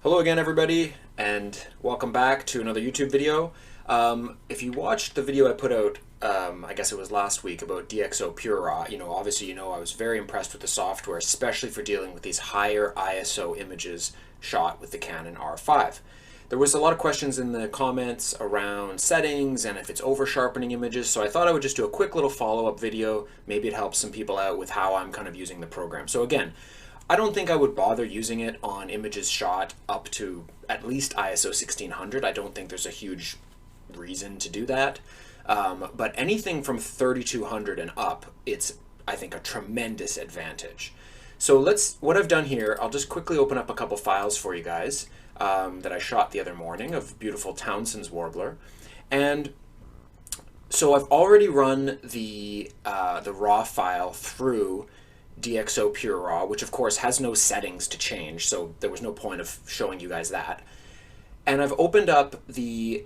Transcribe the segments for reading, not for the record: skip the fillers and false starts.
Hello again, everybody, and welcome back to another YouTube video. If you watched the video I put out, I guess it was last week, about DxO Pure RAW, obviously I was very impressed with the software, especially for dealing with these higher ISO images shot with the Canon R5. There was a lot of questions in the comments around settings and if it's over-sharpening images, so I thought I would just do a quick little follow-up video. Maybe it helps some people out with how I'm kind of using the program. So again, I don't think I would bother using it on images shot up to at least ISO 1600. I don't think there's a huge reason to do that. But anything from 3200 and up, it's, I think, a tremendous advantage. So what I've done here, I'll just quickly open up a couple files for you guys that I shot the other morning of beautiful Townsend's warbler. And so I've already run the raw file through DxO Pure RAW, which of course has no settings to change, so there was no point of showing you guys that. And I've opened up the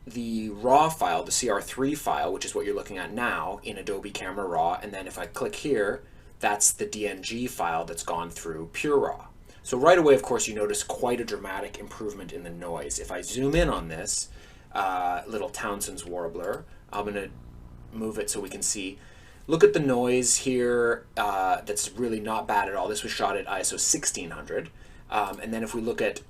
RAW file, the CR3 file, which is what you're looking at now in Adobe Camera Raw, and then if I click here, that's the DNG file that's gone through Pure RAW. So right away, of course, you notice quite a dramatic improvement in the noise. If I zoom in on this little Townsend's warbler, I'm going to move it so we can see. Look at the noise here, that's really not bad at all. This was shot at ISO 1600. And then if we look at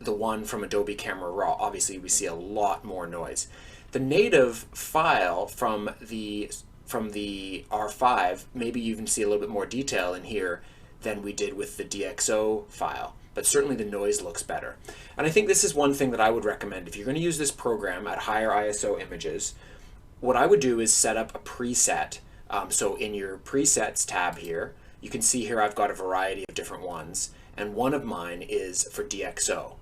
the one from Adobe Camera Raw, obviously we see a lot more noise. The native file from the R5, maybe you even see a little bit more detail in here than we did with the DxO file, but certainly the noise looks better. And I think this is one thing that I would recommend. If you're going to use this program at higher ISO images, what I would do is set up a preset. So in your presets tab here, you can see here I've got a variety of different ones, and one of mine is for DxO.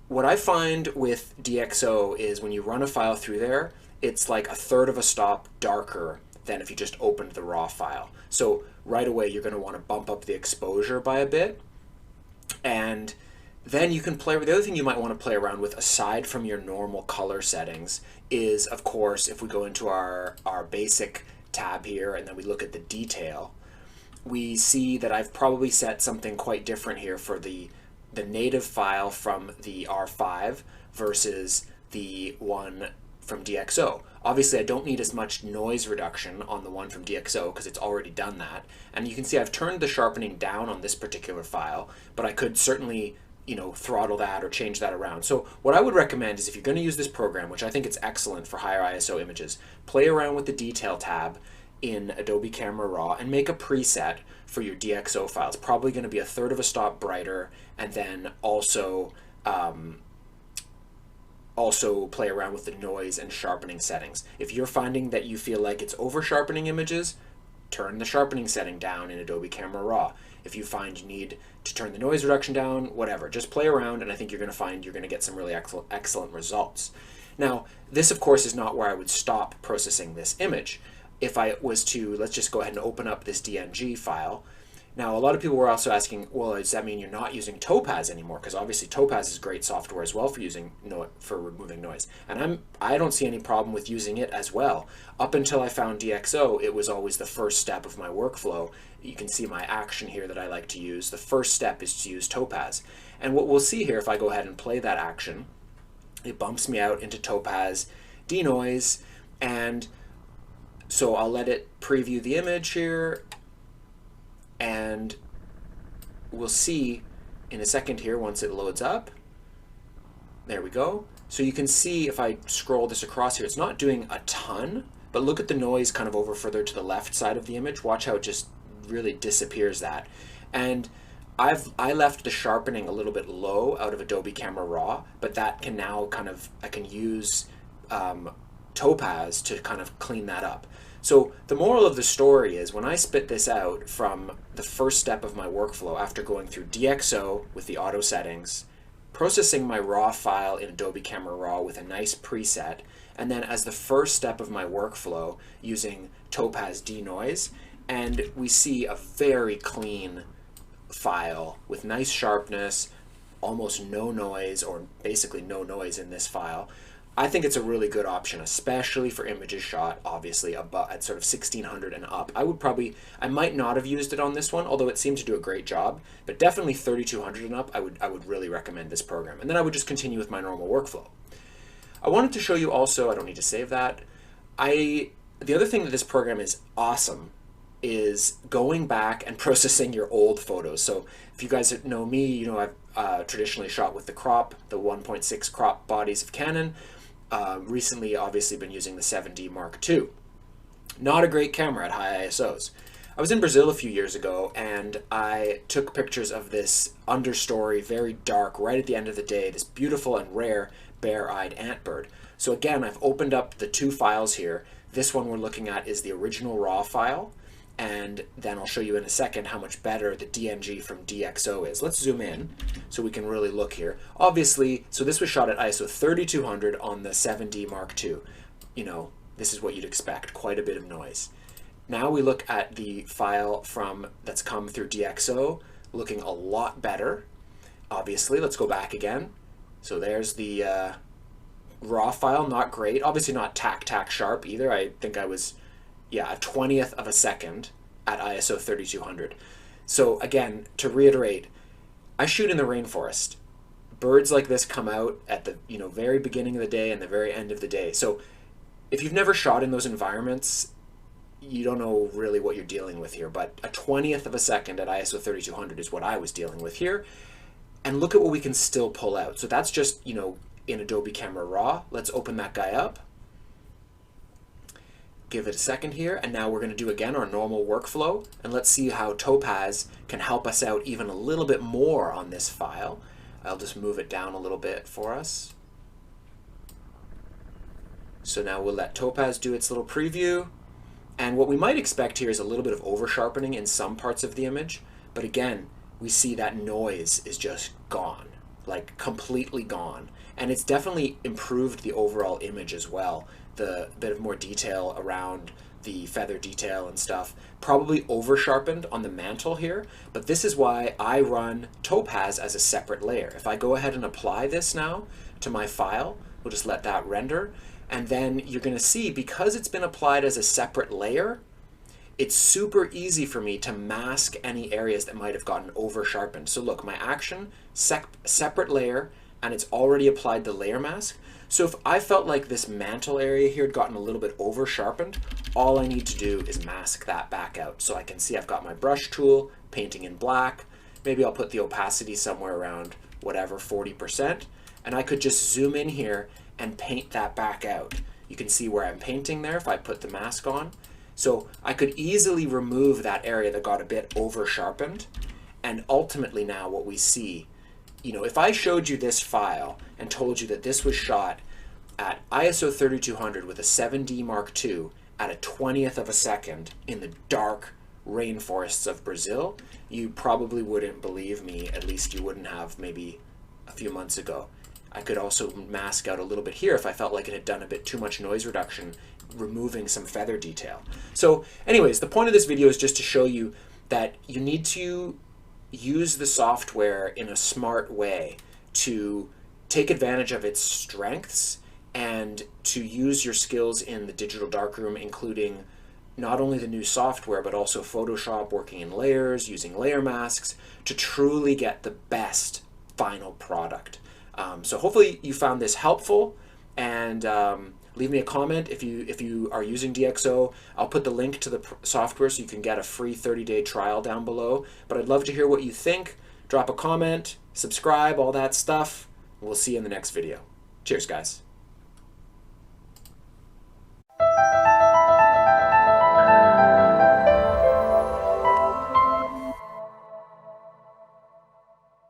What I find with DxO is when you run a file through there, it's like a third of a stop darker than if you just opened the raw file. So right away you're going to want to bump up the exposure by a bit, and then you can play with the other thing you might want to play around with aside from your normal color settings is, of course, if we go into our basic tab here and then we look at the detail, we see that I've probably set something quite different here for the native file from the R5 versus the one from DxO. Obviously, I don't need as much noise reduction on the one from DxO because it's already done that. And you can see I've turned the sharpening down on this particular file, but I could certainly throttle that or change that around. So what I would recommend is if you're going to use this program, which I think it's excellent for higher ISO images, play around with the detail tab in Adobe Camera Raw and make a preset for your DxO file. It's probably going to be a third of a stop brighter, and then also play around with the noise and sharpening settings. If you're finding that you feel like it's over sharpening images, turn the sharpening setting down in Adobe Camera Raw. If you find you need to turn the noise reduction down, whatever, just play around, and I think you're going to find you're going to get some really excellent results. Now, this of course is not where I would stop processing this image. If I was to, let's just go ahead and open up this DNG file. Now, a lot of people were also asking, well, does that mean you're not using Topaz anymore? Because obviously Topaz is great software as well for removing noise. And I don't see any problem with using it as well. Up until I found DxO, it was always the first step of my workflow. You can see my action here that I like to use. The first step is to use Topaz. And what we'll see here, if I go ahead and play that action, it bumps me out into Topaz denoise. And so I'll let it preview the image here, and we'll see in a second here once it loads up. There we go. So you can see if I scroll this across here, it's not doing a ton, but look at the noise kind of over further to the left side of the image. Watch how it just really disappears that. And I left the sharpening a little bit low out of Adobe Camera Raw, but that can now I can use Topaz to kind of clean that up. So the moral of the story is when I spit this out from the first step of my workflow after going through DxO with the auto settings, processing my raw file in Adobe Camera Raw with a nice preset, and then as the first step of my workflow using Topaz denoise, and we see a very clean file with nice sharpness, almost no noise, or basically no noise in this file. I think it's a really good option, especially for images shot, obviously, above, at sort of 1600 and up. I might not have used it on this one, although it seemed to do a great job, but definitely 3200 and up, I would really recommend this program. And then I would just continue with my normal workflow. I wanted to show you also, I don't need to save that, the other thing that this program is awesome is going back and processing your old photos. So if you guys know me, you know I've traditionally shot with the 1.6 crop bodies of Canon. Recently, obviously, been using the 7D Mark II. Not a great camera at high ISOs. I was in Brazil a few years ago, and I took pictures of this understory, very dark, right at the end of the day, this beautiful and rare bare-eyed antbird. So again, I've opened up the two files here. This one we're looking at is the original RAW file, and then I'll show you in a second how much better the DNG from DxO is. Let's zoom in so we can really look here. Obviously, so this was shot at ISO 3200 on the 7D Mark II. You know, this is what you'd expect, quite a bit of noise. Now we look at the file that's come through DxO, looking a lot better. Obviously, let's go back again. So there's the RAW file, not great. Obviously not tac sharp either. I think I was, yeah, a 20th of a second at ISO 3200. So again, to reiterate, I shoot in the rainforest. Birds like this come out at the very beginning of the day and the very end of the day. So if you've never shot in those environments, you don't know really what you're dealing with here, but a 20th of a second at ISO 3200 is what I was dealing with here. And look at what we can still pull out. So that's just, in Adobe Camera Raw. Let's open that guy up. Give it a second here, and now we're going to do again our normal workflow, and let's see how Topaz can help us out even a little bit more on this file. I'll just move it down a little bit for us. So now we'll let Topaz do its little preview, and what we might expect here is a little bit of over sharpening in some parts of the image, but again, we see that noise is just gone, like completely gone. And it's definitely improved the overall image as well. The bit of more detail around the feather detail and stuff, probably over sharpened on the mantle here, but this is why I run Topaz as a separate layer. If I go ahead and apply this now to my file, we'll just let that render, and then you're gonna see, because it's been applied as a separate layer, it's super easy for me to mask any areas that might have gotten over sharpened. So look, my action, separate layer, and it's already applied the layer mask. So if I felt like this mantle area here had gotten a little bit over sharpened, all I need to do is mask that back out. So I can see I've got my brush tool, painting in black. Maybe I'll put the opacity somewhere around whatever, 40%. And I could just zoom in here and paint that back out. You can see where I'm painting there if I put the mask on. So I could easily remove that area that got a bit over sharpened. And ultimately now what we see, if I showed you this file and told you that this was shot at ISO 3200 with a 7D Mark II at a 20th of a second in the dark rainforests of Brazil, you probably wouldn't believe me, at least you wouldn't have maybe a few months ago. I could also mask out a little bit here if I felt like it had done a bit too much noise reduction, removing some feather detail. So anyways, the point of this video is just to show you that you need to use the software in a smart way to take advantage of its strengths and to use your skills in the digital darkroom, including not only the new software, but also Photoshop, working in layers, using layer masks, to truly get the best final product. So hopefully you found this helpful, and leave me a comment if you are using DxO. I'll put the link to the software so you can get a free 30-day trial down below. But I'd love to hear what you think. Drop a comment, subscribe, all that stuff. We'll see you in the next video. Cheers, guys.